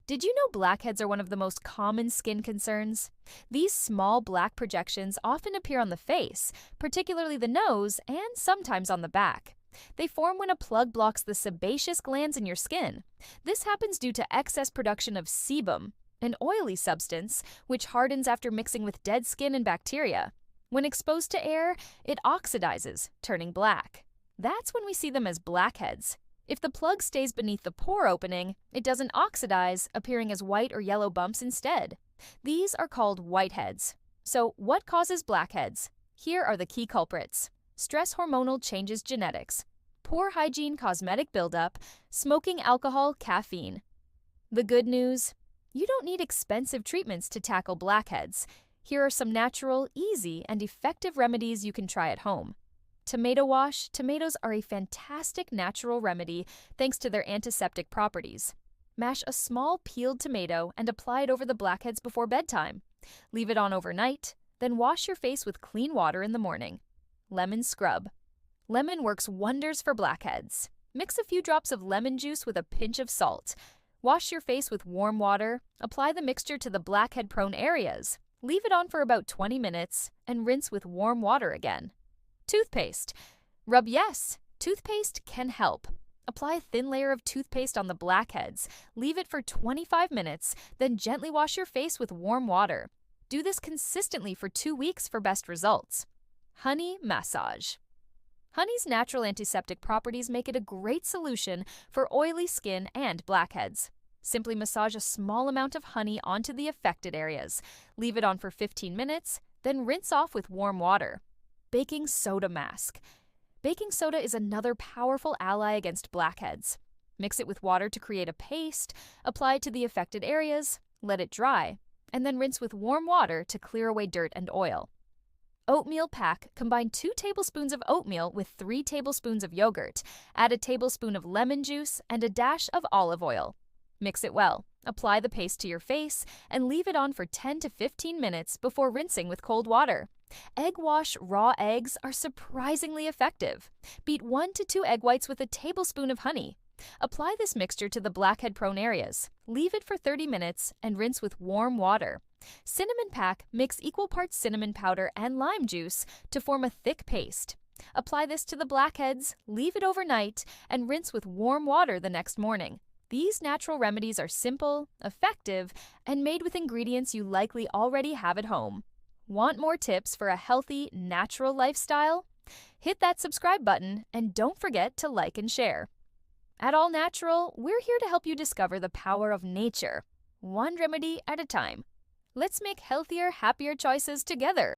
Did you know blackheads are one of the most common skin concerns? These small black projections often appear on the face, particularly the nose, and sometimes on the back. They form when a plug blocks the sebaceous glands in your skin. This happens due to excess production of sebum, an oily substance which hardens after mixing with dead skin and bacteria. When exposed to air, it oxidizes, turning black. That's when we see them as blackheads. If the plug stays beneath the pore opening, it doesn't oxidize, appearing as white or yellow bumps instead. These are called whiteheads. So, what causes blackheads? Here are the key culprits. Stress hormonal changes genetics, poor hygiene cosmetic buildup, smoking alcohol, caffeine. The good news? You don't need expensive treatments to tackle blackheads. Here are some natural, easy, and effective remedies you can try at home. Tomato wash. Tomatoes are a fantastic natural remedy thanks to their antiseptic properties. Mash a small peeled tomato and apply it over the blackheads before bedtime. Leave it on overnight, then wash your face with clean water in the morning. Lemon scrub. Lemon works wonders for blackheads. Mix a few drops of lemon juice with a pinch of salt. Wash your face with warm water, apply the mixture to the blackhead-prone areas. Leave it on for about 20 minutes, and rinse with warm water again. Toothpaste. Toothpaste can help. Apply a thin layer of toothpaste on the blackheads. Leave it for 25 minutes, then gently wash your face with warm water. Do this consistently for 2 weeks for best results. Honey massage. Honey's natural antiseptic properties make it a great solution for oily skin and blackheads. Simply massage a small amount of honey onto the affected areas. Leave it on for 15 minutes, then rinse off with warm water. Baking soda mask. Baking soda is another powerful ally against blackheads. Mix it with water to create a paste, apply it to the affected areas, let it dry, and then rinse with warm water to clear away dirt and oil. Oatmeal pack. Combine 2 tablespoons of oatmeal with 3 tablespoons of yogurt. Add a tablespoon of lemon juice and a dash of olive oil. Mix it well. Apply the paste to your face and leave it on for 10 to 15 minutes before rinsing with cold water. Egg wash. Raw eggs are surprisingly effective. Beat 1 to 2 egg whites with a tablespoon of honey. Apply this mixture to the blackhead-prone areas. Leave it for 30 minutes and rinse with warm water. Cinnamon pack. Mix equal parts cinnamon powder and lime juice to form a thick paste. Apply this to the blackheads, leave it overnight, and rinse with warm water the next morning. These natural remedies are simple, effective, and made with ingredients you likely already have at home. Want more tips for a healthy, natural lifestyle? Hit that subscribe button and don't forget to like and share. At All Natural, we're here to help you discover the power of nature, one remedy at a time. Let's make healthier, happier choices together.